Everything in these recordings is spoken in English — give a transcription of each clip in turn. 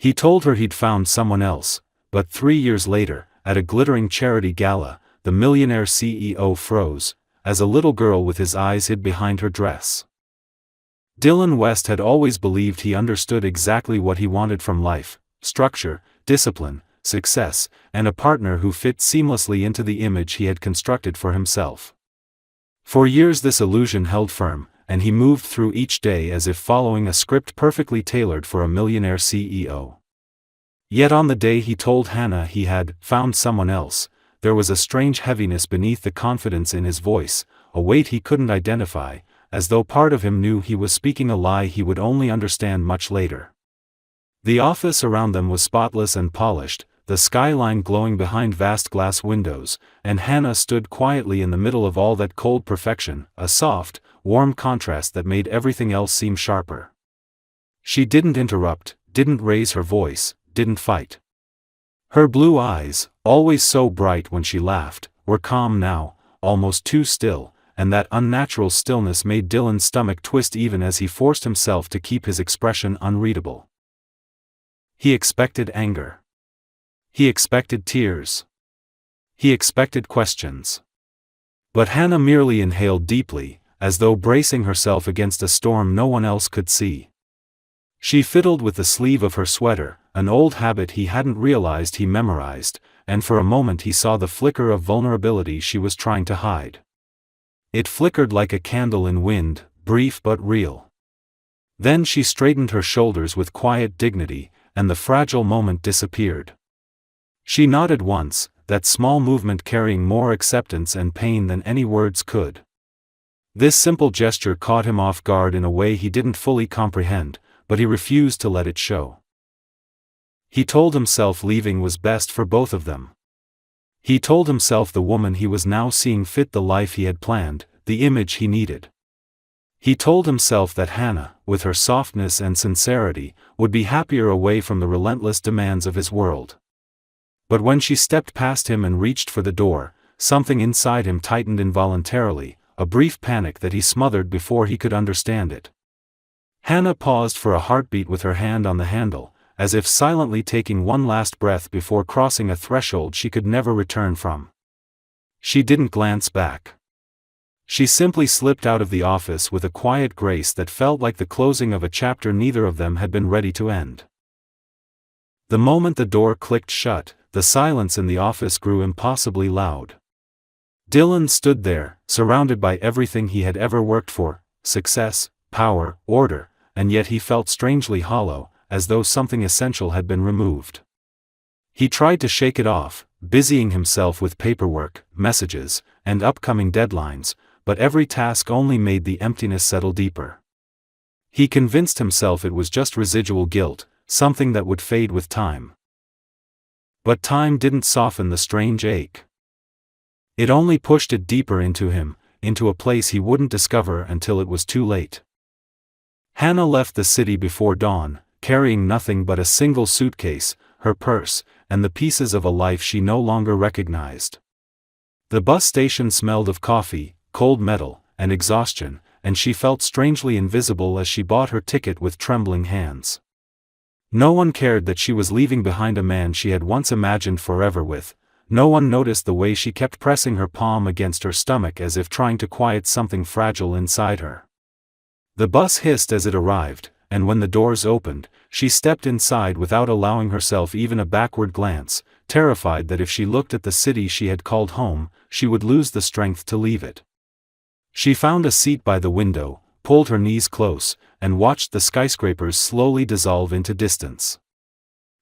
He told her he'd found someone else, but 3 years later, at a glittering charity gala, the millionaire CEO froze, as a little girl with his eyes hid behind her dress. Dylan West had always believed he understood exactly what he wanted from life: structure, discipline, success, and a partner who fit seamlessly into the image he had constructed for himself. For years this illusion held firm, and he moved through each day as if following a script perfectly tailored for a millionaire CEO. Yet on the day he told Hannah he had found someone else, there was a strange heaviness beneath the confidence in his voice, a weight he couldn't identify, as though part of him knew he was speaking a lie he would only understand much later. The office around them was spotless and polished, the skyline glowing behind vast glass windows, and Hannah stood quietly in the middle of all that cold perfection, a soft, warm contrast that made everything else seem sharper. She didn't interrupt, didn't raise her voice, didn't fight. Her blue eyes, always so bright when she laughed, were calm now, almost too still, and that unnatural stillness made Dylan's stomach twist even as he forced himself to keep his expression unreadable. He expected anger. He expected tears. He expected questions. But Hannah merely inhaled deeply, as though bracing herself against a storm no one else could see. She fiddled with the sleeve of her sweater, an old habit he hadn't realized he memorized, and for a moment he saw the flicker of vulnerability she was trying to hide. It flickered like a candle in wind, brief but real. Then she straightened her shoulders with quiet dignity, and the fragile moment disappeared. She nodded once, that small movement carrying more acceptance and pain than any words could. This simple gesture caught him off guard in a way he didn't fully comprehend, but he refused to let it show. He told himself leaving was best for both of them. He told himself the woman he was now seeing fit the life he had planned, the image he needed. He told himself that Hannah, with her softness and sincerity, would be happier away from the relentless demands of his world. But when she stepped past him and reached for the door, something inside him tightened involuntarily, a brief panic that he smothered before he could understand it. Hannah paused for a heartbeat with her hand on the handle, as if silently taking one last breath before crossing a threshold she could never return from. She didn't glance back. She simply slipped out of the office with a quiet grace that felt like the closing of a chapter neither of them had been ready to end. The moment the door clicked shut, the silence in the office grew impossibly loud. Dylan stood there, surrounded by everything he had ever worked for: success, power, order, and yet he felt strangely hollow, as though something essential had been removed. He tried to shake it off, busying himself with paperwork, messages, and upcoming deadlines, but every task only made the emptiness settle deeper. He convinced himself it was just residual guilt, something that would fade with time. But time didn't soften the strange ache. It only pushed it deeper into him, into a place he wouldn't discover until it was too late. Hannah left the city before dawn, carrying nothing but a single suitcase, her purse, and the pieces of a life she no longer recognized. The bus station smelled of coffee, cold metal, and exhaustion, and she felt strangely invisible as she bought her ticket with trembling hands. No one cared that she was leaving behind a man she had once imagined forever with. No one noticed the way she kept pressing her palm against her stomach as if trying to quiet something fragile inside her. The bus hissed as it arrived, and when the doors opened, she stepped inside without allowing herself even a backward glance, terrified that if she looked at the city she had called home, she would lose the strength to leave it. She found a seat by the window, pulled her knees close, and watched the skyscrapers slowly dissolve into distance.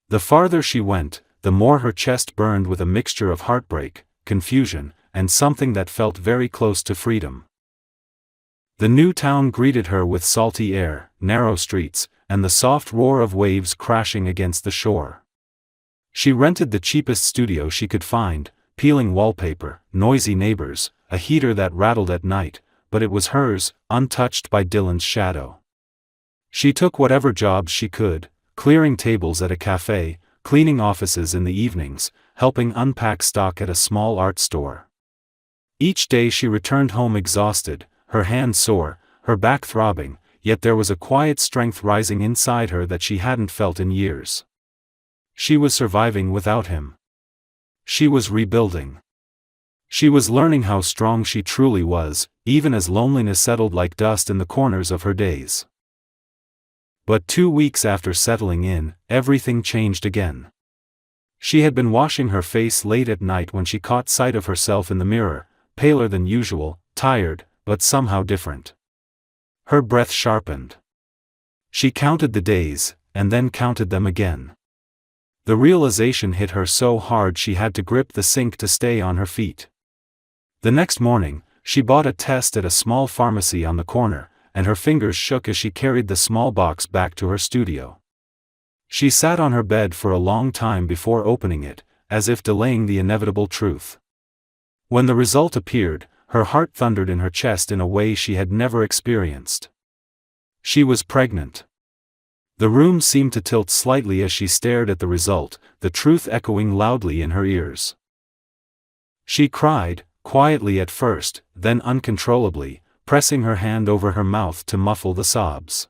The farther she went, the more her chest burned with a mixture of heartbreak, confusion, and something that felt very close to freedom. The new town greeted her with salty air, narrow streets, and the soft roar of waves crashing against the shore. She rented the cheapest studio she could find, peeling wallpaper, noisy neighbors, a heater that rattled at night, but it was hers, untouched by Dylan's shadow. She took whatever jobs she could, clearing tables at a cafe, cleaning offices in the evenings, helping unpack stock at a small art store. Each day she returned home exhausted, her hands sore, her back throbbing, yet there was a quiet strength rising inside her that she hadn't felt in years. She was surviving without him. She was rebuilding. She was learning how strong she truly was, even as loneliness settled like dust in the corners of her days. But 2 weeks after settling in, everything changed again. She had been washing her face late at night when she caught sight of herself in the mirror, paler than usual, tired, but somehow different. Her breath sharpened. She counted the days, and then counted them again. The realization hit her so hard she had to grip the sink to stay on her feet. The next morning, she bought a test at a small pharmacy on the corner, and her fingers shook as she carried the small box back to her studio. She sat on her bed for a long time before opening it, as if delaying the inevitable truth. When the result appeared, her heart thundered in her chest in a way she had never experienced. She was pregnant. The room seemed to tilt slightly as she stared at the result, the truth echoing loudly in her ears. She cried, quietly at first, then uncontrollably, pressing her hand over her mouth to muffle the sobs.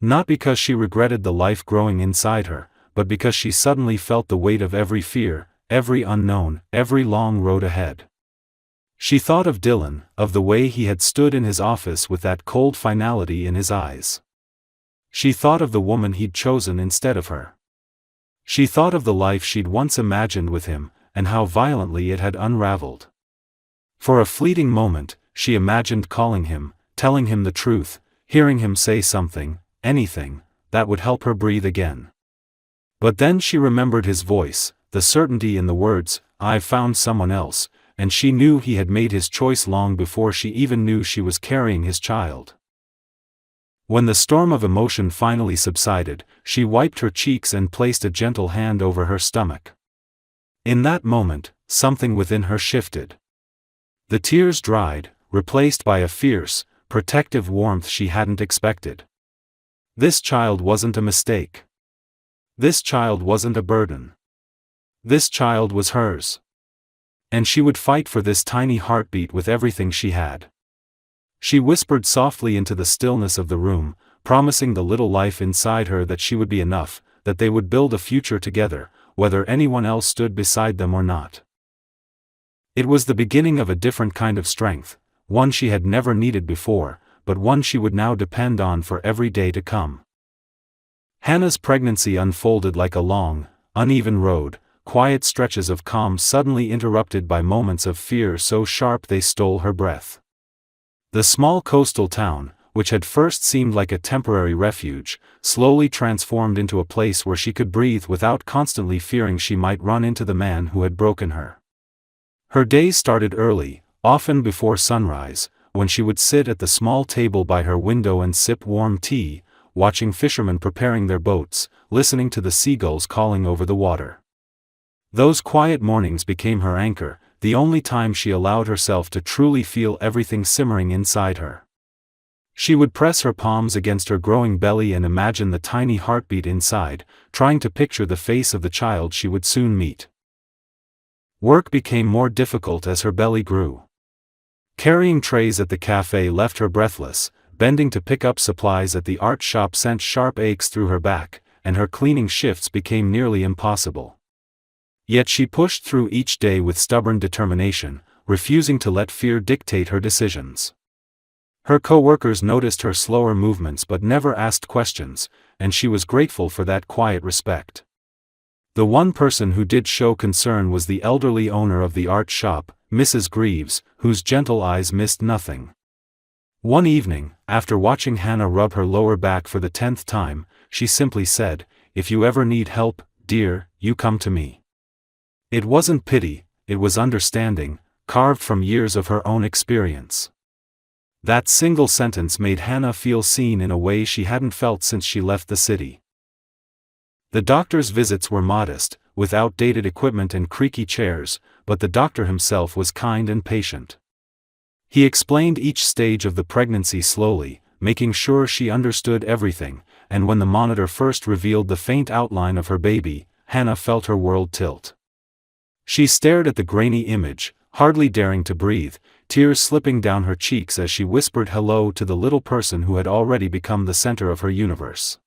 Not because she regretted the life growing inside her, but because she suddenly felt the weight of every fear, every unknown, every long road ahead. She thought of Dylan, of the way he had stood in his office with that cold finality in his eyes. She thought of the woman he'd chosen instead of her. She thought of the life she'd once imagined with him, and how violently it had unraveled. For a fleeting moment, she imagined calling him, telling him the truth, hearing him say something, anything, that would help her breathe again. But then she remembered his voice, the certainty in the words, "I've found someone else," and she knew he had made his choice long before she even knew she was carrying his child. When the storm of emotion finally subsided, she wiped her cheeks and placed a gentle hand over her stomach. In that moment, something within her shifted. The tears dried, replaced by a fierce, protective warmth she hadn't expected. This child wasn't a mistake. This child wasn't a burden. This child was hers. And she would fight for this tiny heartbeat with everything she had. She whispered softly into the stillness of the room, promising the little life inside her that she would be enough, that they would build a future together, whether anyone else stood beside them or not. It was the beginning of a different kind of strength, one she had never needed before, but one she would now depend on for every day to come. Hannah's pregnancy unfolded like a long, uneven road, quiet stretches of calm suddenly interrupted by moments of fear so sharp they stole her breath. The small coastal town, which had first seemed like a temporary refuge, slowly transformed into a place where she could breathe without constantly fearing she might run into the man who had broken her. Her days started early, often before sunrise, when she would sit at the small table by her window and sip warm tea, watching fishermen preparing their boats, listening to the seagulls calling over the water. Those quiet mornings became her anchor, the only time she allowed herself to truly feel everything simmering inside her. She would press her palms against her growing belly and imagine the tiny heartbeat inside, trying to picture the face of the child she would soon meet. Work became more difficult as her belly grew. Carrying trays at the cafe left her breathless, bending to pick up supplies at the art shop sent sharp aches through her back, and her cleaning shifts became nearly impossible. Yet she pushed through each day with stubborn determination, refusing to let fear dictate her decisions. Her co-workers noticed her slower movements but never asked questions, and she was grateful for that quiet respect. The one person who did show concern was the elderly owner of the art shop, Mrs. Greaves, whose gentle eyes missed nothing. One evening, after watching Hannah rub her lower back for the 10th time, she simply said, "If you ever need help, dear, you come to me." It wasn't pity, it was understanding, carved from years of her own experience. That single sentence made Hannah feel seen in a way she hadn't felt since she left the city. The doctor's visits were modest, with outdated equipment and creaky chairs, but the doctor himself was kind and patient. He explained each stage of the pregnancy slowly, making sure she understood everything, and when the monitor first revealed the faint outline of her baby, Hannah felt her world tilt. She stared at the grainy image, hardly daring to breathe, tears slipping down her cheeks as she whispered hello to the little person who had already become the center of her universe.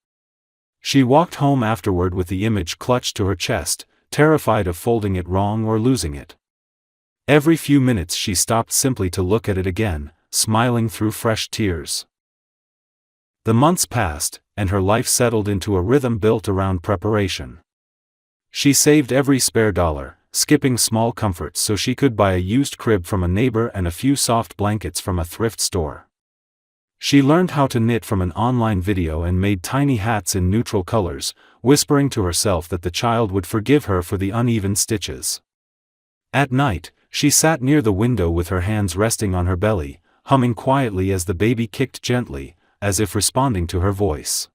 She walked home afterward with the image clutched to her chest, terrified of folding it wrong or losing it. Every few minutes she stopped simply to look at it again, smiling through fresh tears. The months passed, and her life settled into a rhythm built around preparation. She saved every spare dollar, skipping small comforts so she could buy a used crib from a neighbor and a few soft blankets from a thrift store. She learned how to knit from an online video and made tiny hats in neutral colors, whispering to herself that the child would forgive her for the uneven stitches. At night, she sat near the window with her hands resting on her belly, humming quietly as the baby kicked gently, as if responding to her voice.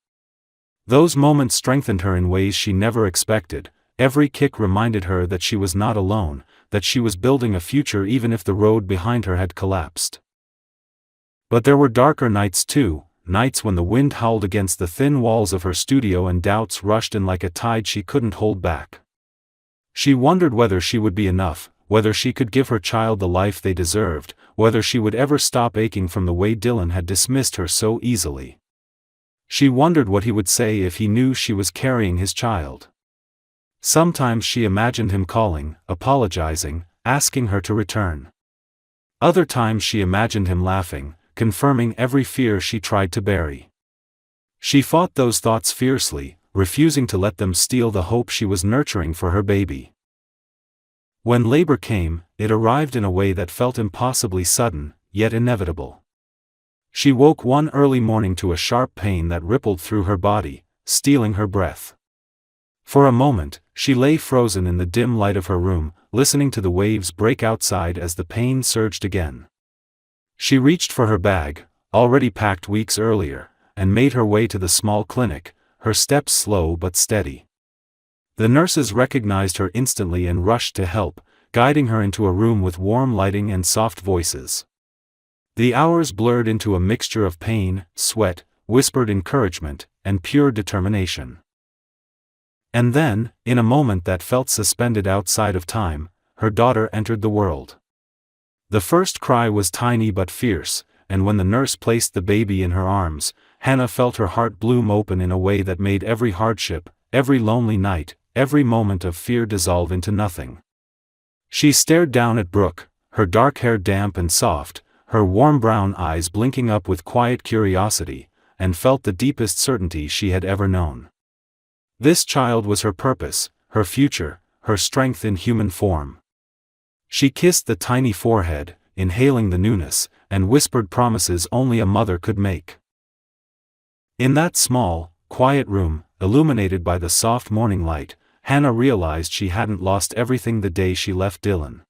Those moments strengthened her in ways she never expected. Every kick reminded her that she was not alone, that she was building a future even if the road behind her had collapsed. But there were darker nights too, nights when the wind howled against the thin walls of her studio and doubts rushed in like a tide she couldn't hold back. She wondered whether she would be enough, whether she could give her child the life they deserved, whether she would ever stop aching from the way Dylan had dismissed her so easily. She wondered what he would say if he knew she was carrying his child. Sometimes she imagined him calling, apologizing, asking her to return. Other times she imagined him laughing, confirming every fear she tried to bury. She fought those thoughts fiercely, refusing to let them steal the hope she was nurturing for her baby. When labor came, it arrived in a way that felt impossibly sudden, yet inevitable. She woke one early morning to a sharp pain that rippled through her body, stealing her breath. For a moment, she lay frozen in the dim light of her room, listening to the waves break outside as the pain surged again. She reached for her bag, already packed weeks earlier, and made her way to the small clinic, her steps slow but steady. The nurses recognized her instantly and rushed to help, guiding her into a room with warm lighting and soft voices. The hours blurred into a mixture of pain, sweat, whispered encouragement, and pure determination. And then, in a moment that felt suspended outside of time, her daughter entered the world. The first cry was tiny but fierce, and when the nurse placed the baby in her arms, Hannah felt her heart bloom open in a way that made every hardship, every lonely night, every moment of fear dissolve into nothing. She stared down at Brooke, her dark hair damp and soft, her warm brown eyes blinking up with quiet curiosity, and felt the deepest certainty she had ever known. This child was her purpose, her future, her strength in human form. She kissed the tiny forehead, inhaling the newness, and whispered promises only a mother could make. In that small, quiet room, illuminated by the soft morning light, Hannah realized she hadn't lost everything the day she left Dylan.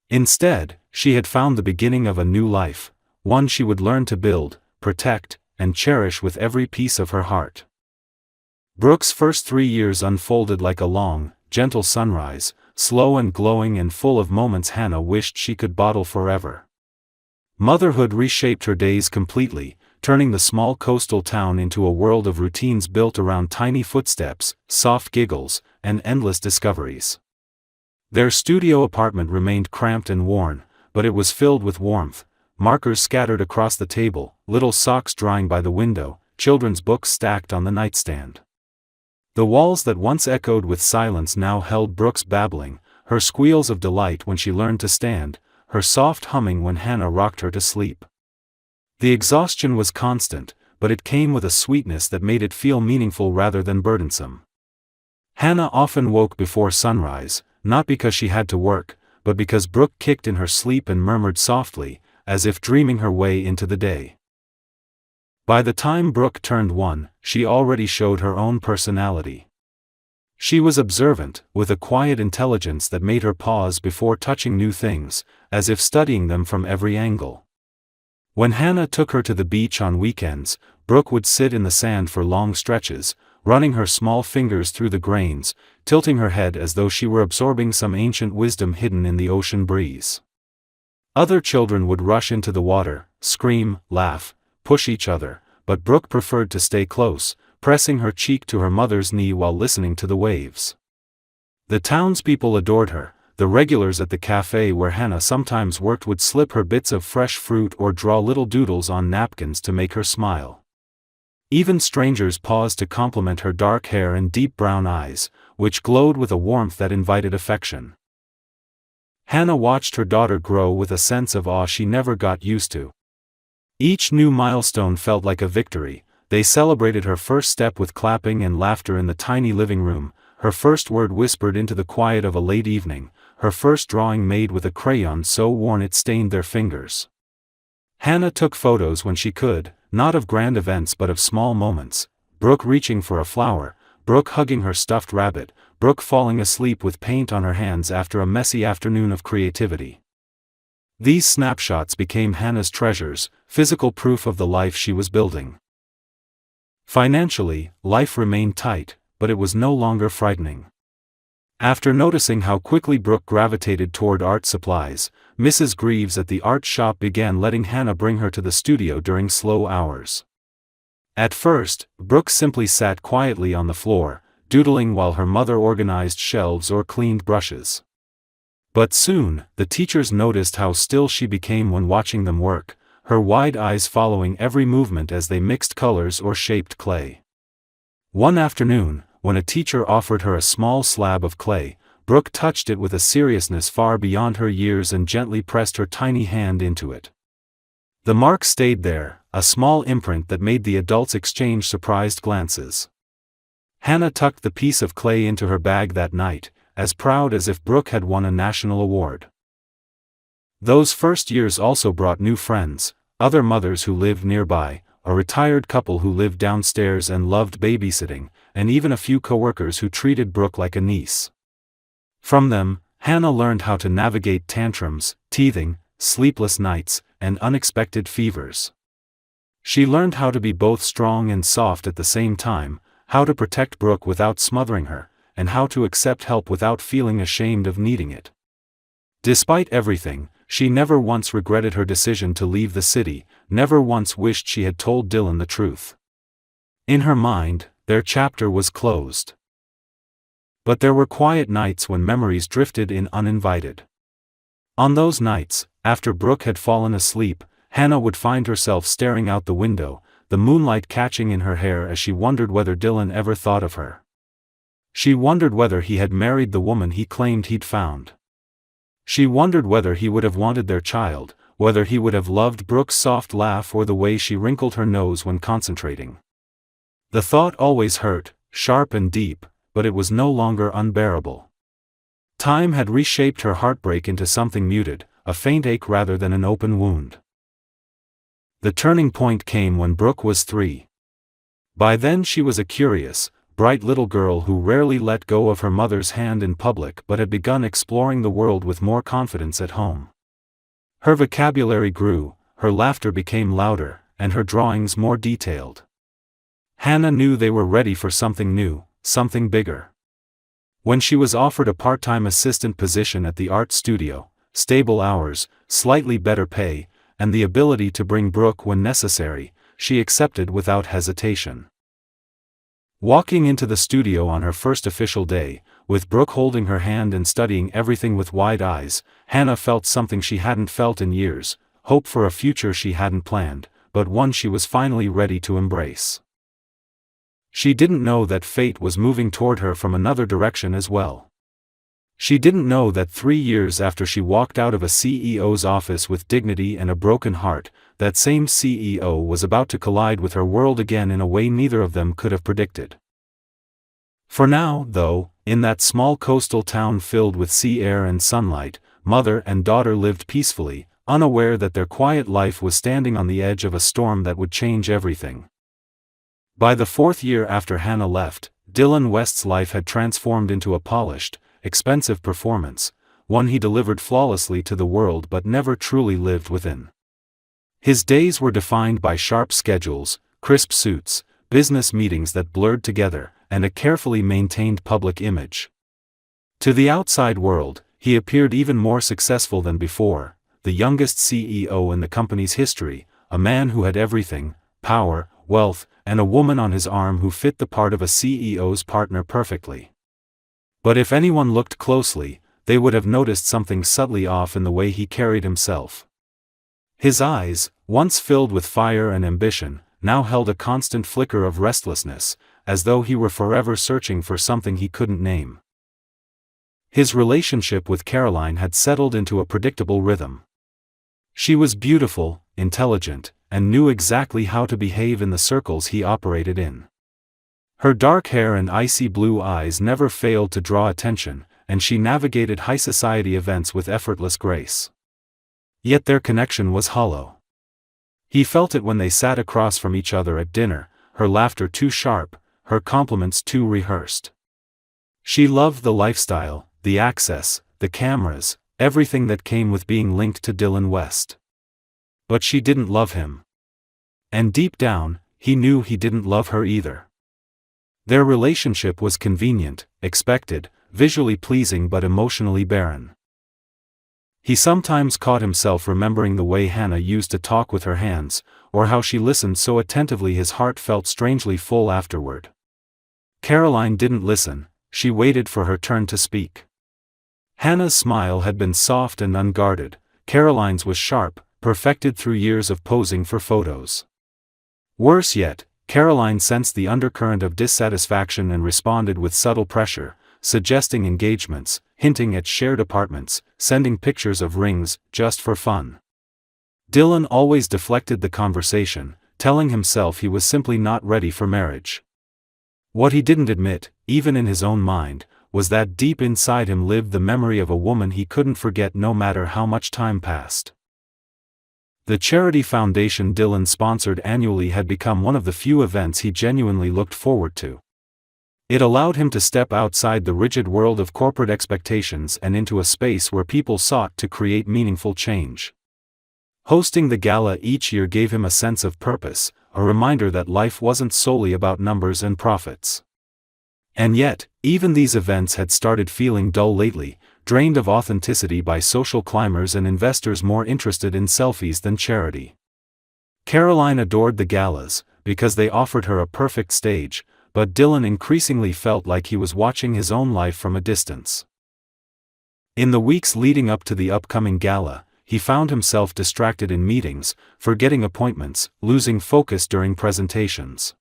Instead, she had found the beginning of a new life, one she would learn to build, protect, and cherish with every piece of her heart. Brooke's first 3 years unfolded like a long, gentle sunrise, slow and glowing and full of moments Hannah wished she could bottle forever. Motherhood reshaped her days completely, turning the small coastal town into a world of routines built around tiny footsteps, soft giggles, and endless discoveries. Their studio apartment remained cramped and worn, but it was filled with warmth, markers scattered across the table, little socks drying by the window, children's books stacked on the nightstand. The walls that once echoed with silence now held Brooke's babbling, her squeals of delight when she learned to stand, her soft humming when Hannah rocked her to sleep. The exhaustion was constant, but it came with a sweetness that made it feel meaningful rather than burdensome. Hannah often woke before sunrise, not because she had to work, but because Brooke kicked in her sleep and murmured softly, as if dreaming her way into the day. By the time Brooke turned 1, she already showed her own personality. She was observant, with a quiet intelligence that made her pause before touching new things, as if studying them from every angle. When Hannah took her to the beach on weekends, Brooke would sit in the sand for long stretches, running her small fingers through the grains, tilting her head as though she were absorbing some ancient wisdom hidden in the ocean breeze. Other children would rush into the water, scream, laugh, push each other, but Brooke preferred to stay close, pressing her cheek to her mother's knee while listening to the waves. The townspeople adored her. The regulars at the cafe where Hannah sometimes worked would slip her bits of fresh fruit or draw little doodles on napkins to make her smile. Even strangers paused to compliment her dark hair and deep brown eyes, which glowed with a warmth that invited affection. Hannah watched her daughter grow with a sense of awe she never got used to. Each new milestone felt like a victory. They celebrated her first step with clapping and laughter in the tiny living room, her first word whispered into the quiet of a late evening, her first drawing made with a crayon so worn it stained their fingers. Hannah took photos when she could, not of grand events but of small moments: Brooke reaching for a flower, Brooke hugging her stuffed rabbit, Brooke falling asleep with paint on her hands after a messy afternoon of creativity. These snapshots became Hannah's treasures, physical proof of the life she was building. Financially, life remained tight, but it was no longer frightening. After noticing how quickly Brooke gravitated toward art supplies, Mrs. Greaves at the art shop began letting Hannah bring her to the studio during slow hours. At first, Brooke simply sat quietly on the floor, doodling while her mother organized shelves or cleaned brushes. But soon, the teachers noticed how still she became when watching them work, her wide eyes following every movement as they mixed colors or shaped clay. One afternoon, when a teacher offered her a small slab of clay, Brooke touched it with a seriousness far beyond her years and gently pressed her tiny hand into it. The mark stayed there, a small imprint that made the adults exchange surprised glances. Hannah tucked the piece of clay into her bag that night, as proud as if Brooke had won a national award. Those first years also brought new friends, other mothers who lived nearby, a retired couple who lived downstairs and loved babysitting, and even a few coworkers who treated Brooke like a niece. From them, Hannah learned how to navigate tantrums, teething, sleepless nights, and unexpected fevers. She learned how to be both strong and soft at the same time, how to protect Brooke without smothering her, and how to accept help without feeling ashamed of needing it. Despite everything, she never once regretted her decision to leave the city, never once wished she had told Dylan the truth. In her mind, their chapter was closed. But there were quiet nights when memories drifted in uninvited. On those nights, after Brooke had fallen asleep, Hannah would find herself staring out the window, the moonlight catching in her hair as she wondered whether Dylan ever thought of her. She wondered whether he had married the woman he claimed he'd found. She wondered whether he would have wanted their child, whether he would have loved Brooke's soft laugh or the way she wrinkled her nose when concentrating. The thought always hurt, sharp and deep, but it was no longer unbearable. Time had reshaped her heartbreak into something muted, a faint ache rather than an open wound. The turning point came when Brooke was 3. By then she was a curious, bright little girl who rarely let go of her mother's hand in public but had begun exploring the world with more confidence at home. Her vocabulary grew, her laughter became louder, and her drawings more detailed. Hannah knew they were ready for something new, something bigger. When she was offered a part-time assistant position at the art studio, stable hours, slightly better pay, and the ability to bring Brooke when necessary, she accepted without hesitation. Walking into the studio on her first official day, with Brooke holding her hand and studying everything with wide eyes, Hannah felt something she hadn't felt in years, hope for a future she hadn't planned, but one she was finally ready to embrace. She didn't know that fate was moving toward her from another direction as well. She didn't know that 3 years after she walked out of a CEO's office with dignity and a broken heart, that same CEO was about to collide with her world again in a way neither of them could have predicted. For now, though, in that small coastal town filled with sea air and sunlight, mother and daughter lived peacefully, unaware that their quiet life was standing on the edge of a storm that would change everything. By the 4th year after Hannah left, Dylan West's life had transformed into a polished, expensive performance, one he delivered flawlessly to the world but never truly lived within. His days were defined by sharp schedules, crisp suits, business meetings that blurred together, and a carefully maintained public image. To the outside world, he appeared even more successful than before, the youngest CEO in the company's history, a man who had everything: power, wealth, and a woman on his arm who fit the part of a CEO's partner perfectly. But if anyone looked closely, they would have noticed something subtly off in the way he carried himself. His eyes, once filled with fire and ambition, now held a constant flicker of restlessness, as though he were forever searching for something he couldn't name. His relationship with Caroline had settled into a predictable rhythm. She was beautiful, intelligent, and knew exactly how to behave in the circles he operated in. Her dark hair and icy blue eyes never failed to draw attention, and she navigated high society events with effortless grace. Yet their connection was hollow. He felt it when they sat across from each other at dinner, her laughter too sharp, her compliments too rehearsed. She loved the lifestyle, the access, the cameras, everything that came with being linked to Dylan West. But she didn't love him. And deep down, he knew he didn't love her either. Their relationship was convenient, expected, visually pleasing but emotionally barren. He sometimes caught himself remembering the way Hannah used to talk with her hands, or how she listened so attentively his heart felt strangely full afterward. Caroline didn't listen, she waited for her turn to speak. Hannah's smile had been soft and unguarded, Caroline's was sharp, perfected through years of posing for photos. Worse yet, Caroline sensed the undercurrent of dissatisfaction and responded with subtle pressure, suggesting engagements, hinting at shared apartments, sending pictures of rings, just for fun. Dylan always deflected the conversation, telling himself he was simply not ready for marriage. What he didn't admit, even in his own mind, was that deep inside him lived the memory of a woman he couldn't forget no matter how much time passed. The charity foundation Dylan sponsored annually had become one of the few events he genuinely looked forward to. It allowed him to step outside the rigid world of corporate expectations and into a space where people sought to create meaningful change. Hosting the gala each year gave him a sense of purpose, a reminder that life wasn't solely about numbers and profits. And yet, even these events had started feeling dull lately, drained of authenticity by social climbers and investors more interested in selfies than charity. Caroline adored the galas, because they offered her a perfect stage, but Dylan increasingly felt like he was watching his own life from a distance. In the weeks leading up to the upcoming gala, he found himself distracted in meetings, forgetting appointments, losing focus during presentations.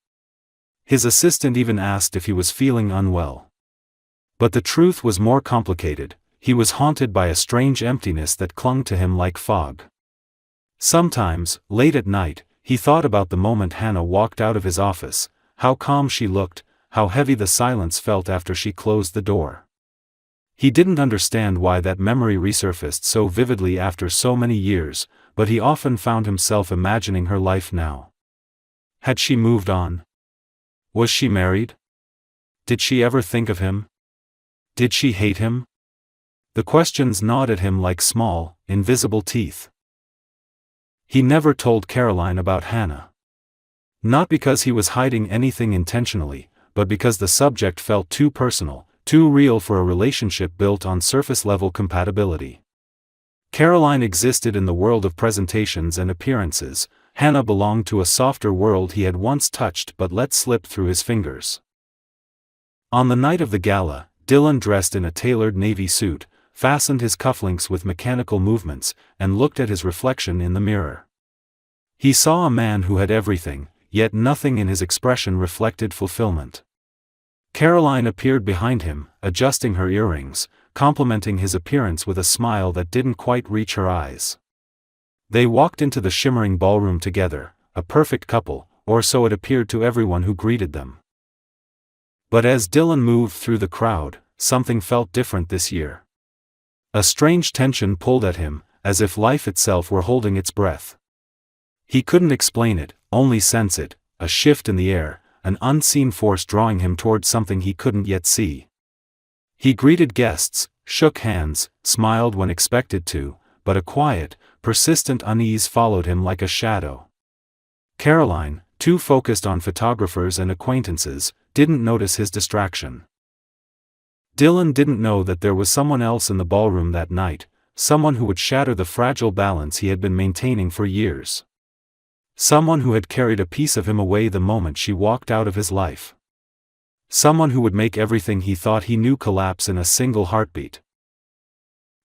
His assistant even asked if he was feeling unwell. But the truth was more complicated, he was haunted by a strange emptiness that clung to him like fog. Sometimes, late at night, he thought about the moment Hannah walked out of his office, how calm she looked, how heavy the silence felt after she closed the door. He didn't understand why that memory resurfaced so vividly after so many years, but he often found himself imagining her life now. Had she moved on? Was she married? Did she ever think of him? Did she hate him? The questions gnawed at him like small, invisible teeth. He never told Caroline about Hannah. Not because he was hiding anything intentionally, but because the subject felt too personal, too real for a relationship built on surface-level compatibility. Caroline existed in the world of presentations and appearances, Hannah belonged to a softer world he had once touched but let slip through his fingers. On the night of the gala, Dylan dressed in a tailored navy suit, fastened his cufflinks with mechanical movements, and looked at his reflection in the mirror. He saw a man who had everything, yet nothing in his expression reflected fulfillment. Caroline appeared behind him, adjusting her earrings, complimenting his appearance with a smile that didn't quite reach her eyes. They walked into the shimmering ballroom together, a perfect couple, or so it appeared to everyone who greeted them. But as Dylan moved through the crowd, something felt different this year. A strange tension pulled at him, as if life itself were holding its breath. He couldn't explain it, only sense it, a shift in the air, an unseen force drawing him toward something he couldn't yet see. He greeted guests, shook hands, smiled when expected to, but a quiet, persistent unease followed him like a shadow. Caroline, too focused on photographers and acquaintances, didn't notice his distraction. Dylan didn't know that there was someone else in the ballroom that night, someone who would shatter the fragile balance he had been maintaining for years. Someone who had carried a piece of him away the moment she walked out of his life. Someone who would make everything he thought he knew collapse in a single heartbeat.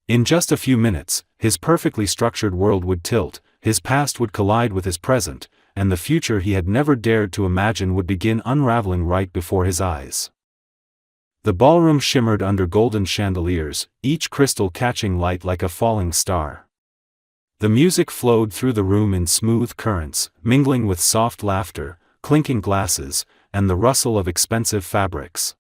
In just a few minutes, his perfectly structured world would tilt, his past would collide with his present, and the future he had never dared to imagine would begin unraveling right before his eyes. The ballroom shimmered under golden chandeliers, each crystal catching light like a falling star. The music flowed through the room in smooth currents, mingling with soft laughter, clinking glasses, and the rustle of expensive fabrics.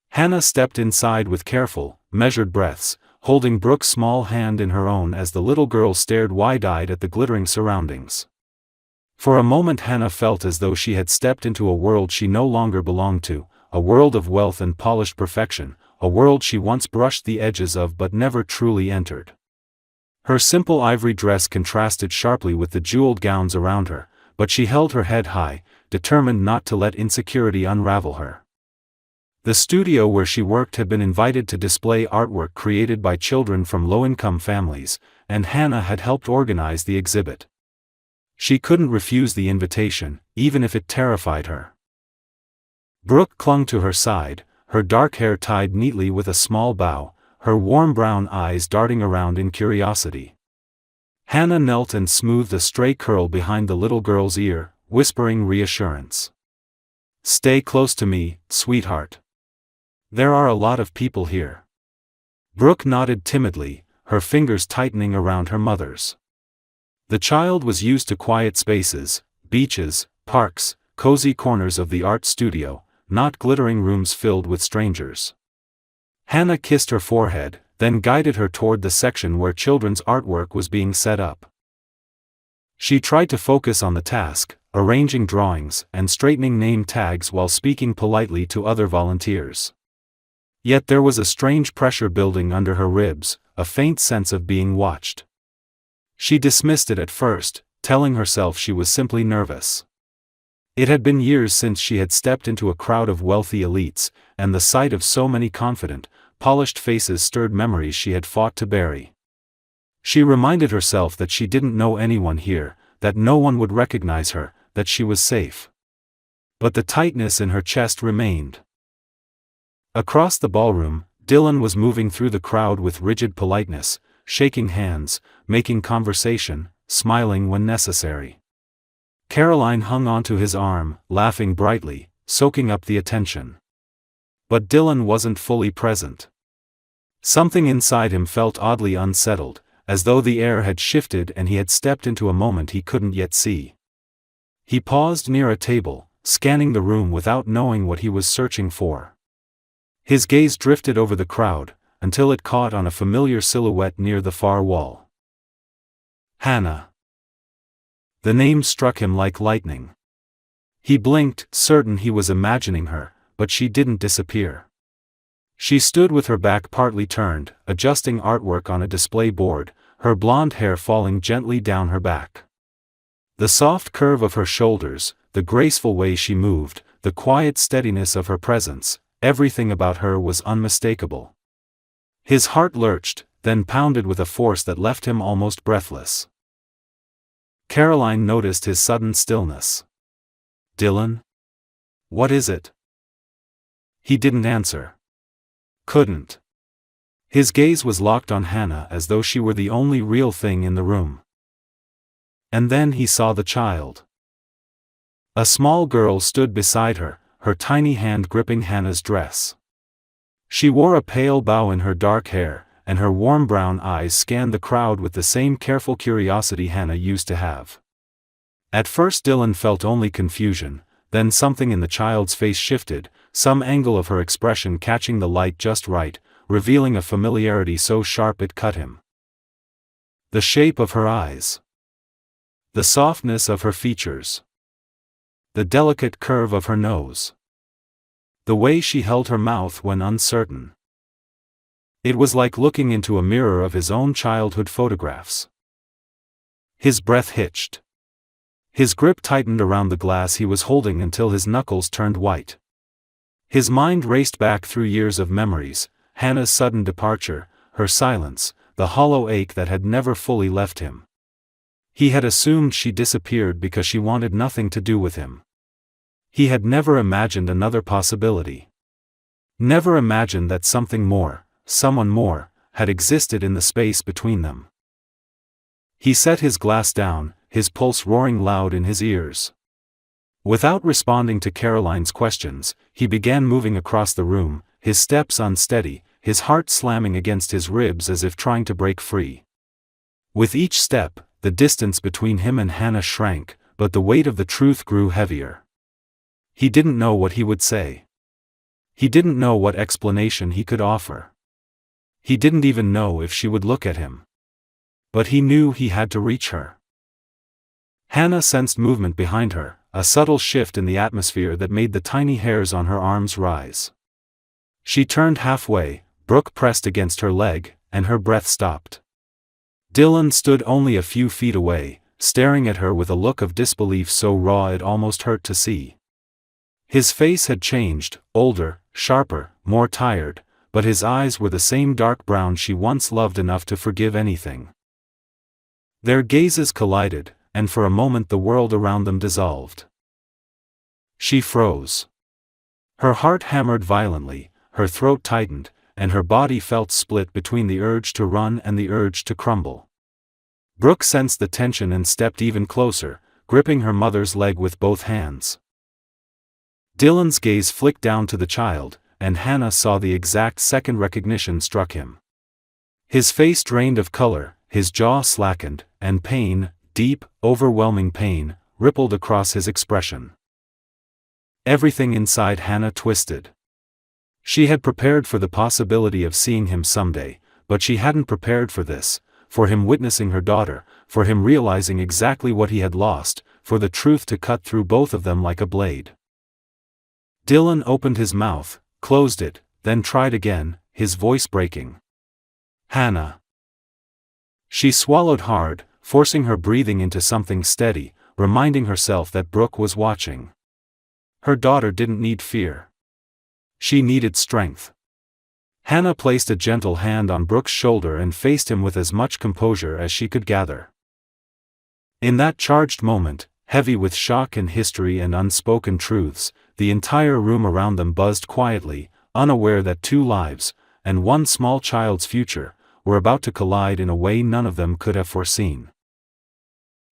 Hannah stepped inside with careful, measured breaths, holding Brooke's small hand in her own as the little girl stared wide-eyed at the glittering surroundings. For a moment Hannah felt as though she had stepped into a world she no longer belonged to, a world of wealth and polished perfection, a world she once brushed the edges of but never truly entered. Her simple ivory dress contrasted sharply with the jeweled gowns around her, but she held her head high, determined not to let insecurity unravel her. The studio where she worked had been invited to display artwork created by children from low-income families, and Hannah had helped organize the exhibit. She couldn't refuse the invitation, even if it terrified her. Brooke clung to her side, her dark hair tied neatly with a small bow, her warm brown eyes darting around in curiosity. Hannah knelt and smoothed a stray curl behind the little girl's ear, whispering reassurance. "Stay close to me, sweetheart. There are a lot of people here." Brooke nodded timidly, her fingers tightening around her mother's. The child was used to quiet spaces, beaches, parks, cozy corners of the art studio, not glittering rooms filled with strangers. Hannah kissed her forehead, then guided her toward the section where children's artwork was being set up. She tried to focus on the task, arranging drawings and straightening name tags while speaking politely to other volunteers. Yet there was a strange pressure building under her ribs, a faint sense of being watched. She dismissed it at first, telling herself she was simply nervous. It had been years since she had stepped into a crowd of wealthy elites, and the sight of so many confident, polished faces stirred memories she had fought to bury. She reminded herself that she didn't know anyone here, that no one would recognize her, that she was safe. But the tightness in her chest remained. Across the ballroom, Dylan was moving through the crowd with rigid politeness, shaking hands, making conversation, smiling when necessary. Caroline hung onto his arm, laughing brightly, soaking up the attention. But Dylan wasn't fully present. Something inside him felt oddly unsettled, as though the air had shifted and he had stepped into a moment he couldn't yet see. He paused near a table, scanning the room without knowing what he was searching for. His gaze drifted over the crowd, until it caught on a familiar silhouette near the far wall. Hannah. The name struck him like lightning. He blinked, certain he was imagining her, but she didn't disappear. She stood with her back partly turned, adjusting artwork on a display board, her blonde hair falling gently down her back. The soft curve of her shoulders, the graceful way she moved, the quiet steadiness of her presence, everything about her was unmistakable. His heart lurched, then pounded with a force that left him almost breathless. Caroline noticed his sudden stillness. "Dylan? What is it?" He didn't answer. Couldn't. His gaze was locked on Hannah as though she were the only real thing in the room. And then he saw the child. A small girl stood beside her, her tiny hand gripping Hannah's dress. She wore a pale bow in her dark hair, and her warm brown eyes scanned the crowd with the same careful curiosity Hannah used to have. At first Dylan felt only confusion, then something in the child's face shifted, some angle of her expression catching the light just right, revealing a familiarity so sharp it cut him. The shape of her eyes. The softness of her features. The delicate curve of her nose. The way she held her mouth when uncertain. It was like looking into a mirror of his own childhood photographs. His breath hitched. His grip tightened around the glass he was holding until his knuckles turned white. His mind raced back through years of memories, Hannah's sudden departure, her silence, the hollow ache that had never fully left him. He had assumed she disappeared because she wanted nothing to do with him. He had never imagined another possibility. Never imagined that something more, someone more, had existed in the space between them. He set his glass down, his pulse roaring loud in his ears. Without responding to Caroline's questions, he began moving across the room, his steps unsteady, his heart slamming against his ribs as if trying to break free. With each step, the distance between him and Hannah shrank, but the weight of the truth grew heavier. He didn't know what he would say. He didn't know what explanation he could offer. He didn't even know if she would look at him. But he knew he had to reach her. Hannah sensed movement behind her, a subtle shift in the atmosphere that made the tiny hairs on her arms rise. She turned halfway, Brooke pressed against her leg, and her breath stopped. Dylan stood only a few feet away, staring at her with a look of disbelief so raw it almost hurt to see. His face had changed, older, sharper, more tired, but his eyes were the same dark brown she once loved enough to forgive anything. Their gazes collided, and for a moment the world around them dissolved. She froze. Her heart hammered violently, her throat tightened, and her body felt split between the urge to run and the urge to crumble. Brooke sensed the tension and stepped even closer, gripping her mother's leg with both hands. Dylan's gaze flicked down to the child, and Hannah saw the exact second recognition struck him. His face drained of color, his jaw slackened, and pain, deep, overwhelming pain, rippled across his expression. Everything inside Hannah twisted. She had prepared for the possibility of seeing him someday, but she hadn't prepared for this, for him witnessing her daughter, for him realizing exactly what he had lost, for the truth to cut through both of them like a blade. Dylan opened his mouth, closed it, then tried again, his voice breaking. "Hannah." She swallowed hard, forcing her breathing into something steady, reminding herself that Brooke was watching. Her daughter didn't need fear. She needed strength. Hannah placed a gentle hand on Brooke's shoulder and faced him with as much composure as she could gather. In that charged moment, heavy with shock and history and unspoken truths, the entire room around them buzzed quietly, unaware that two lives, and one small child's future, were about to collide in a way none of them could have foreseen.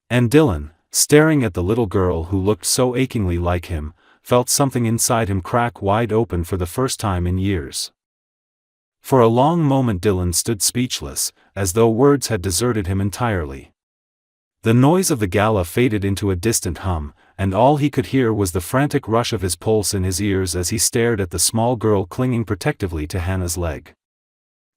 And Dylan, staring at the little girl who looked so achingly like him, felt something inside him crack wide open for the first time in years. For a long moment Dylan stood speechless, as though words had deserted him entirely. The noise of the gala faded into a distant hum, and all he could hear was the frantic rush of his pulse in his ears as he stared at the small girl clinging protectively to Hannah's leg.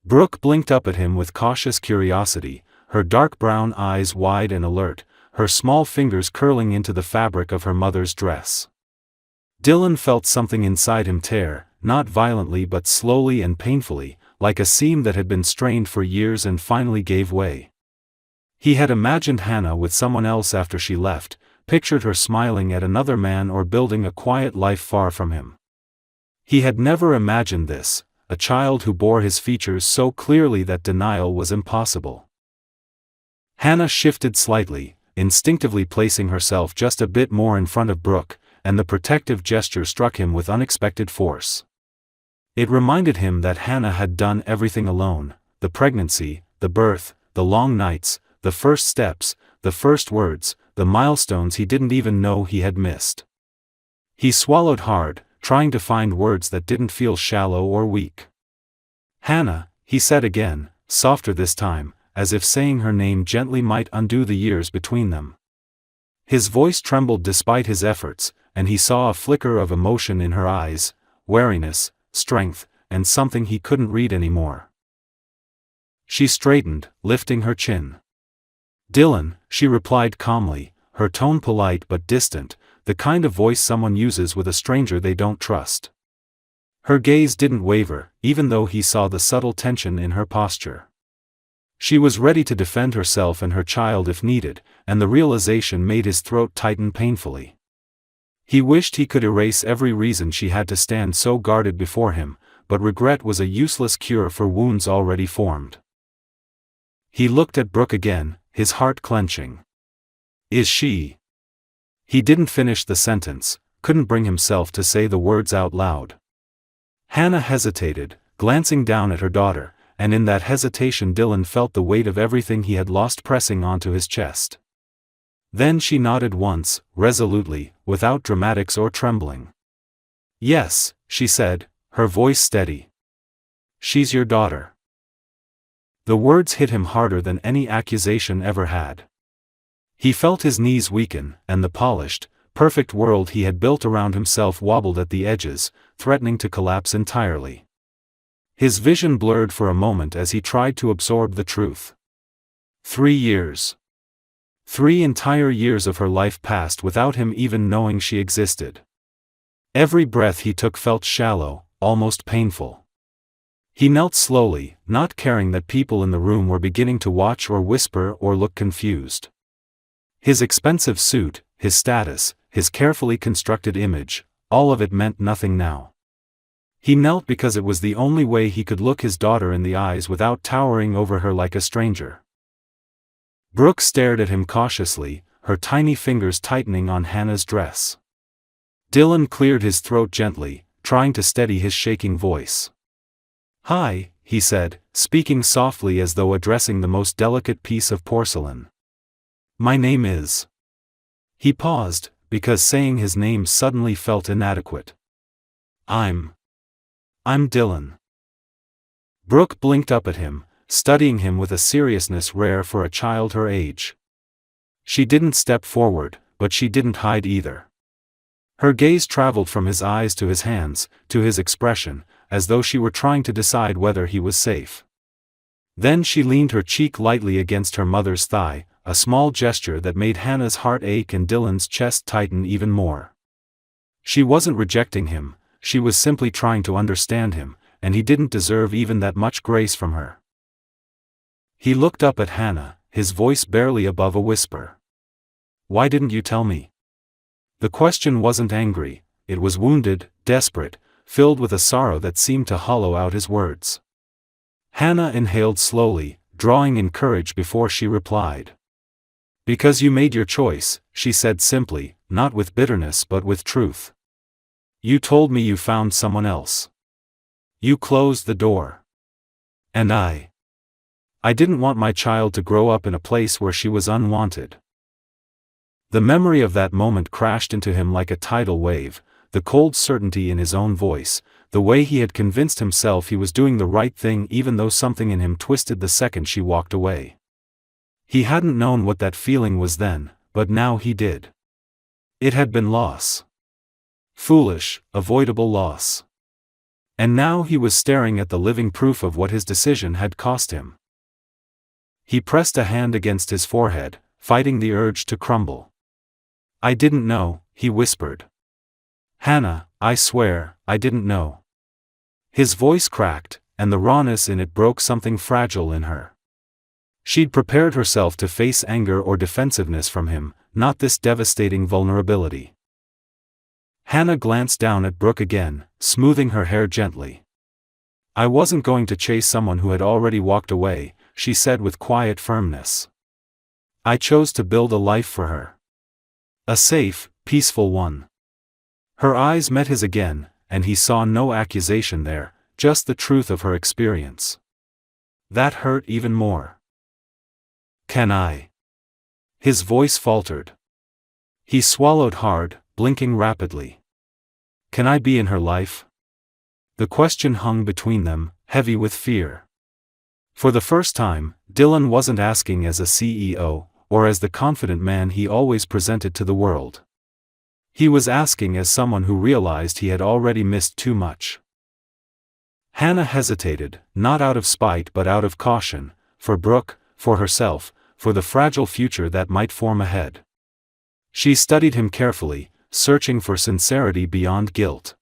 Brooke blinked up at him with cautious curiosity, her dark brown eyes wide and alert, her small fingers curling into the fabric of her mother's dress. Dylan felt something inside him tear, not violently but slowly and painfully, like a seam that had been strained for years and finally gave way. He had imagined Hannah with someone else after she left, pictured her smiling at another man or building a quiet life far from him. He had never imagined this, a child who bore his features so clearly that denial was impossible. Hannah shifted slightly, instinctively placing herself just a bit more in front of Brooke, and the protective gesture struck him with unexpected force. It reminded him that Hannah had done everything alone: the pregnancy, the birth, the long nights, the first steps, the first words, the milestones he didn't even know he had missed. He swallowed hard, trying to find words that didn't feel shallow or weak. "Hannah," he said again, softer this time, as if saying her name gently might undo the years between them. His voice trembled despite his efforts, and he saw a flicker of emotion in her eyes, wariness, strength, and something he couldn't read anymore. She straightened, lifting her chin. "Dylan," she replied calmly, her tone polite but distant, the kind of voice someone uses with a stranger they don't trust. Her gaze didn't waver, even though he saw the subtle tension in her posture. She was ready to defend herself and her child if needed, and the realization made his throat tighten painfully. He wished he could erase every reason she had to stand so guarded before him, but regret was a useless cure for wounds already formed. He looked at Brooke again, his heart clenching. "Is she?" He didn't finish the sentence, couldn't bring himself to say the words out loud. Hannah hesitated, glancing down at her daughter, and in that hesitation Dylan felt the weight of everything he had lost pressing onto his chest. Then she nodded once, resolutely, without dramatics or trembling. "Yes," she said, her voice steady. "She's your daughter." The words hit him harder than any accusation ever had. He felt his knees weaken, and the polished, perfect world he had built around himself wobbled at the edges, threatening to collapse entirely. His vision blurred for a moment as he tried to absorb the truth. 3 years. 3 entire years of her life passed without him even knowing she existed. Every breath he took felt shallow, almost painful. He knelt slowly, not caring that people in the room were beginning to watch or whisper or look confused. His expensive suit, his status, his carefully constructed image, all of it meant nothing now. He knelt because it was the only way he could look his daughter in the eyes without towering over her like a stranger. Brooke stared at him cautiously, her tiny fingers tightening on Hannah's dress. Dylan cleared his throat gently, trying to steady his shaking voice. "Hi," he said, speaking softly as though addressing the most delicate piece of porcelain. "My name is..." He paused, because saying his name suddenly felt inadequate. I'm Dylan." Brooke blinked up at him, studying him with a seriousness rare for a child her age. She didn't step forward, but she didn't hide either. Her gaze traveled from his eyes to his hands, to his expression, as though she were trying to decide whether he was safe. Then she leaned her cheek lightly against her mother's thigh, a small gesture that made Hannah's heart ache and Dylan's chest tighten even more. She wasn't rejecting him, she was simply trying to understand him, and he didn't deserve even that much grace from her. He looked up at Hannah, his voice barely above a whisper. "Why didn't you tell me?" The question wasn't angry, it was wounded, desperate, filled with a sorrow that seemed to hollow out his words. Hannah inhaled slowly, drawing in courage before she replied. "Because you made your choice," she said simply, not with bitterness but with truth. "You told me you found someone else. You closed the door. And I didn't want my child to grow up in a place where she was unwanted." The memory of that moment crashed into him like a tidal wave, the cold certainty in his own voice, the way he had convinced himself he was doing the right thing even though something in him twisted the second she walked away. He hadn't known what that feeling was then, but now he did. It had been loss. Foolish, avoidable loss. And now he was staring at the living proof of what his decision had cost him. He pressed a hand against his forehead, fighting the urge to crumble. "I didn't know," he whispered. "Hannah, I swear, I didn't know." His voice cracked, and the rawness in it broke something fragile in her. She'd prepared herself to face anger or defensiveness from him, not this devastating vulnerability. Hannah glanced down at Brooke again, smoothing her hair gently. "I wasn't going to chase someone who had already walked away," she said with quiet firmness. "I chose to build a life for her. A safe, peaceful one." Her eyes met his again, and he saw no accusation there, just the truth of her experience. That hurt even more. "Can I?" His voice faltered. He swallowed hard, blinking rapidly. "Can I be in her life?" The question hung between them, heavy with fear. For the first time, Dylan wasn't asking as a CEO, or as the confident man he always presented to the world. He was asking as someone who realized he had already missed too much. Hannah hesitated, not out of spite but out of caution, for Brooke, for herself, for the fragile future that might form ahead. She studied him carefully, searching for sincerity beyond guilt.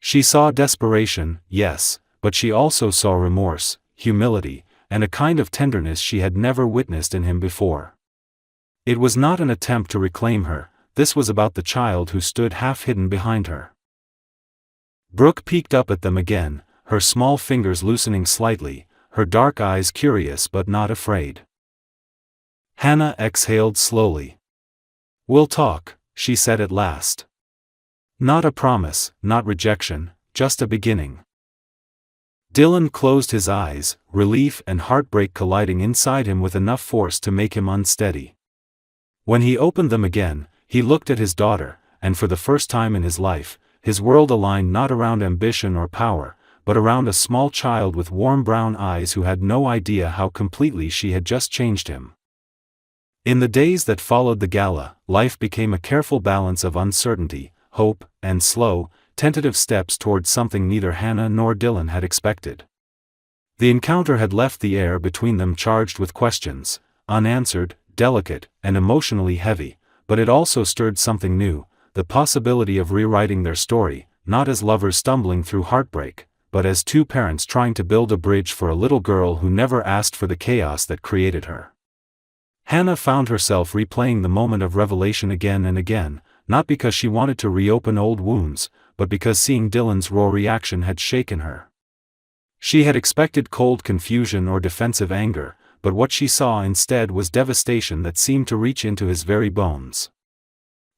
She saw desperation, yes, but she also saw remorse, humility, and a kind of tenderness she had never witnessed in him before. It was not an attempt to reclaim her, this was about the child who stood half-hidden behind her. Brooke peeked up at them again, her small fingers loosening slightly, her dark eyes curious but not afraid. Hannah exhaled slowly. "We'll talk," she said at last. Not a promise, not rejection, just a beginning. Dylan closed his eyes, relief and heartbreak colliding inside him with enough force to make him unsteady. When he opened them again, he looked at his daughter, and for the first time in his life, his world aligned not around ambition or power, but around a small child with warm brown eyes who had no idea how completely she had just changed him. In the days that followed the gala, life became a careful balance of uncertainty, hope, and slow, tentative steps towards something neither Hannah nor Dylan had expected. The encounter had left the air between them charged with questions, unanswered, delicate, and emotionally heavy, but it also stirred something new, the possibility of rewriting their story, not as lovers stumbling through heartbreak, but as two parents trying to build a bridge for a little girl who never asked for the chaos that created her. Hannah found herself replaying the moment of revelation again and again, not because she wanted to reopen old wounds, but because seeing Dylan's raw reaction had shaken her. She had expected cold confusion or defensive anger, but what she saw instead was devastation that seemed to reach into his very bones.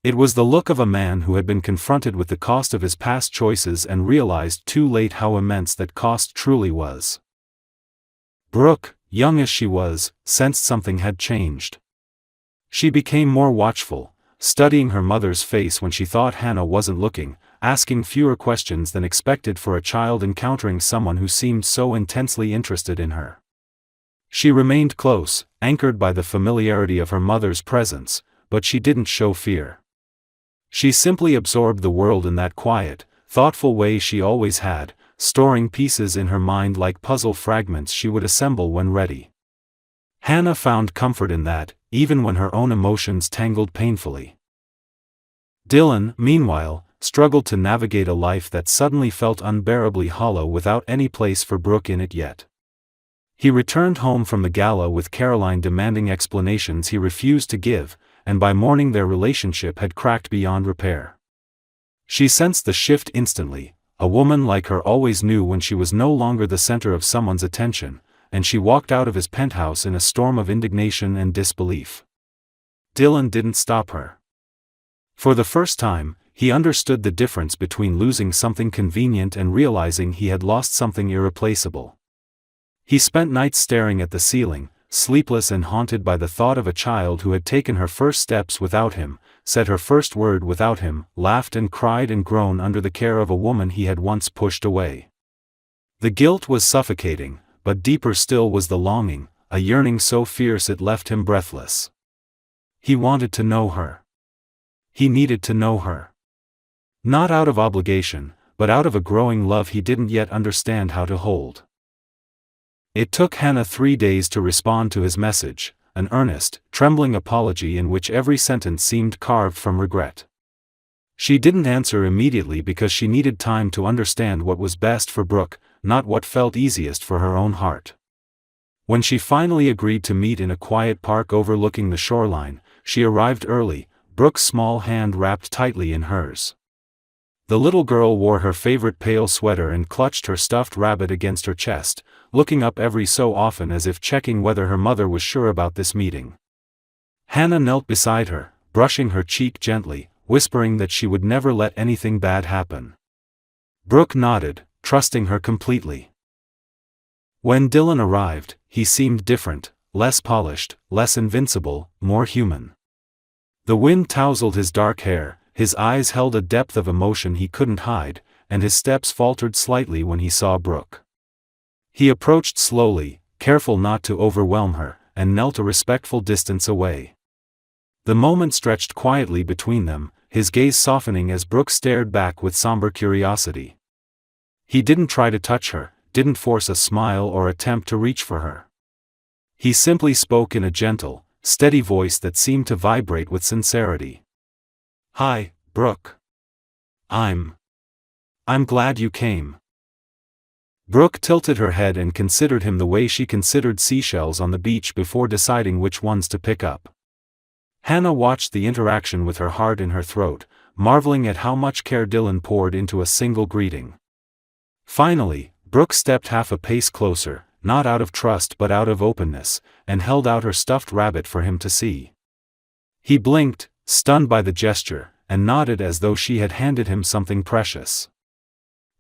It was the look of a man who had been confronted with the cost of his past choices and realized too late how immense that cost truly was. Brooke, young as she was, sensed something had changed. She became more watchful, studying her mother's face when she thought Hannah wasn't looking, asking fewer questions than expected for a child encountering someone who seemed so intensely interested in her. She remained close, anchored by the familiarity of her mother's presence, but she didn't show fear. She simply absorbed the world in that quiet, thoughtful way she always had, storing pieces in her mind like puzzle fragments she would assemble when ready. Hannah found comfort in that, even when her own emotions tangled painfully. Dylan, meanwhile, struggled to navigate a life that suddenly felt unbearably hollow without any place for Brooke in it yet. He returned home from the gala with Caroline demanding explanations he refused to give, and by morning their relationship had cracked beyond repair. She sensed the shift instantly. A woman like her always knew when she was no longer the center of someone's attention, and she walked out of his penthouse in a storm of indignation and disbelief. Dylan didn't stop her. For the first time, he understood the difference between losing something convenient and realizing he had lost something irreplaceable. He spent nights staring at the ceiling, sleepless and haunted by the thought of a child who had taken her first steps without him, said her first word without him, laughed and cried and groaned under the care of a woman he had once pushed away. The guilt was suffocating, but deeper still was the longing, a yearning so fierce it left him breathless. He wanted to know her. He needed to know her. Not out of obligation, but out of a growing love he didn't yet understand how to hold. It took Hannah 3 days to respond to his message, an earnest, trembling apology in which every sentence seemed carved from regret. She didn't answer immediately because she needed time to understand what was best for Brooke, not what felt easiest for her own heart. When she finally agreed to meet in a quiet park overlooking the shoreline, she arrived early, Brooke's small hand wrapped tightly in hers. The little girl wore her favorite pale sweater and clutched her stuffed rabbit against her chest, looking up every so often as if checking whether her mother was sure about this meeting. Hannah knelt beside her, brushing her cheek gently, whispering that she would never let anything bad happen. Brooke nodded, trusting her completely. When Dylan arrived, he seemed different, less polished, less invincible, more human. The wind tousled his dark hair, his eyes held a depth of emotion he couldn't hide, and his steps faltered slightly when he saw Brooke. He approached slowly, careful not to overwhelm her, and knelt a respectful distance away. The moment stretched quietly between them, his gaze softening as Brooke stared back with somber curiosity. He didn't try to touch her, didn't force a smile or attempt to reach for her. He simply spoke in a gentle, steady voice that seemed to vibrate with sincerity. "Hi, Brooke. I'm glad you came." Brooke tilted her head and considered him the way she considered seashells on the beach before deciding which ones to pick up. Hannah watched the interaction with her heart in her throat, marveling at how much care Dylan poured into a single greeting. Finally, Brooke stepped half a pace closer, not out of trust but out of openness, and held out her stuffed rabbit for him to see. He blinked, stunned by the gesture, and nodded as though she had handed him something precious.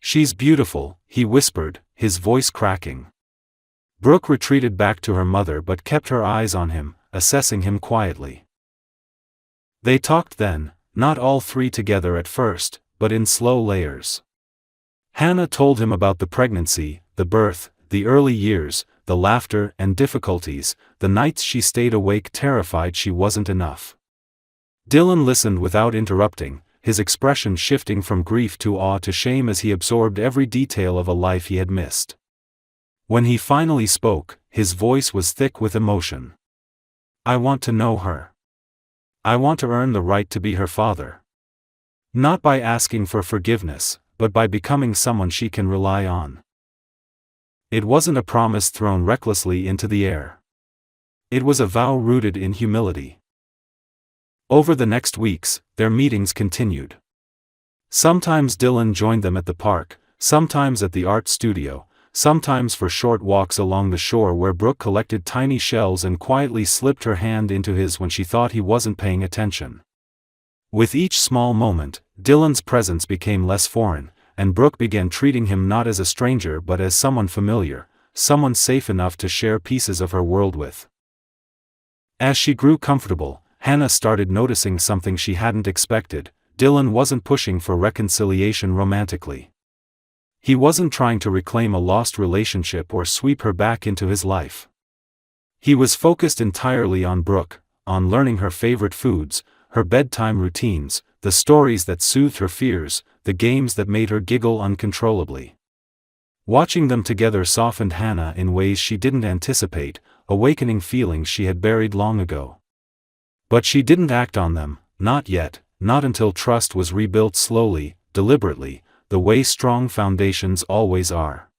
"She's beautiful," he whispered, his voice cracking. Brooke retreated back to her mother but kept her eyes on him, assessing him quietly. They talked then, not all three together at first, but in slow layers. Hannah told him about the pregnancy, the birth, the early years, the laughter and difficulties, the nights she stayed awake terrified she wasn't enough. Dylan listened without interrupting, his expression shifting from grief to awe to shame as he absorbed every detail of a life he had missed. When he finally spoke, his voice was thick with emotion. "I want to know her. I want to earn the right to be her father. Not by asking for forgiveness, but by becoming someone she can rely on." It wasn't a promise thrown recklessly into the air. It was a vow rooted in humility. Over the next weeks, their meetings continued. Sometimes Dylan joined them at the park, sometimes at the art studio, sometimes for short walks along the shore where Brooke collected tiny shells and quietly slipped her hand into his when she thought he wasn't paying attention. With each small moment, Dylan's presence became less foreign, and Brooke began treating him not as a stranger but as someone familiar, someone safe enough to share pieces of her world with. As she grew comfortable, Hannah started noticing something she hadn't expected. Dylan wasn't pushing for reconciliation romantically. He wasn't trying to reclaim a lost relationship or sweep her back into his life. He was focused entirely on Brooke, on learning her favorite foods, her bedtime routines, the stories that soothed her fears, the games that made her giggle uncontrollably. Watching them together softened Hannah in ways she didn't anticipate, awakening feelings she had buried long ago. But she didn't act on them, not yet, not until trust was rebuilt slowly, deliberately, the way strong foundations always are.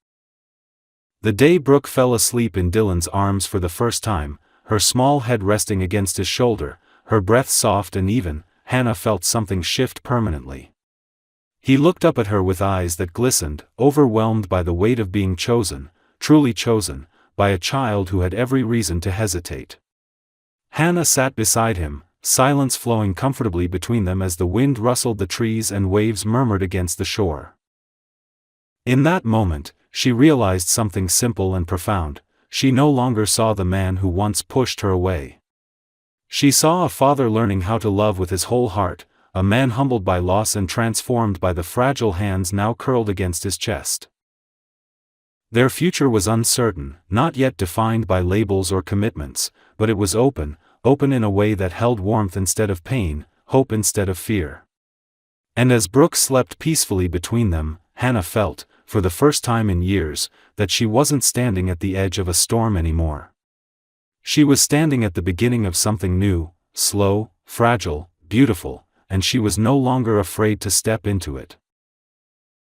The day Brooke fell asleep in Dylan's arms for the first time, her small head resting against his shoulder, her breath soft and even, Hannah felt something shift permanently. He looked up at her with eyes that glistened, overwhelmed by the weight of being chosen, truly chosen, by a child who had every reason to hesitate. Hannah sat beside him, silence flowing comfortably between them as the wind rustled the trees and waves murmured against the shore. In that moment, she realized something simple and profound. She no longer saw the man who once pushed her away. She saw a father learning how to love with his whole heart, a man humbled by loss and transformed by the fragile hands now curled against his chest. Their future was uncertain, not yet defined by labels or commitments, but it was open in a way that held warmth instead of pain, hope instead of fear. And as Brooke slept peacefully between them, Hannah felt, for the first time in years, that she wasn't standing at the edge of a storm anymore. She was standing at the beginning of something new, slow, fragile, beautiful, and she was no longer afraid to step into it.